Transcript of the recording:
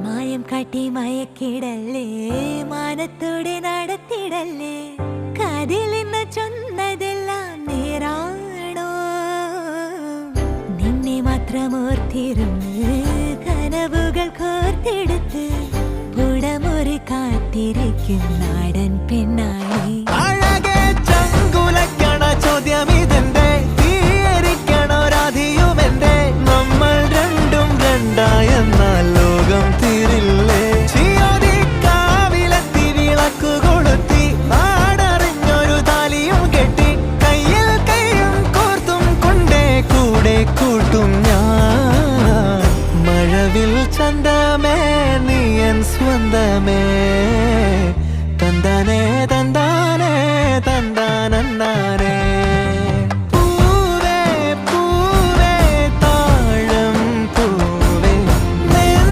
മായം കാട്ടി മയക്കിടല്ലേ, മാനത്തോടെ നടത്തിടല്ലേ, കാതിലിന്ന് ചൊന്നതെല്ലാം നേരാണോ? നിന്നെ മാത്രം ഓർത്തിരുന്ന് കനവുകൾ കോർത്തെടുത്ത് പുടമുറി കാത്തിരിക്കും നാടൻ പെണ്ണായി. ചോദ്യം ഇതെന്റെ തീയരിക്കണോ രാധിയുമെന്റെ, നമ്മൾ രണ്ടും രണ്ടായെന്നാൽ ലോകം തീരില്ലേ? കാവിലെത്തി വിളക്കു കൊളുത്തി നാടറിഞ്ഞൊരു താലിയും കെട്ടി കയ്യിൽ കൈയും കോർത്തും കൊണ്ടേ കൂടെ കൂട്ടും ഞാൻ. മഴവിൽ ചന്തമേ നീയൻ സ്വന്തമേ തന്താനേ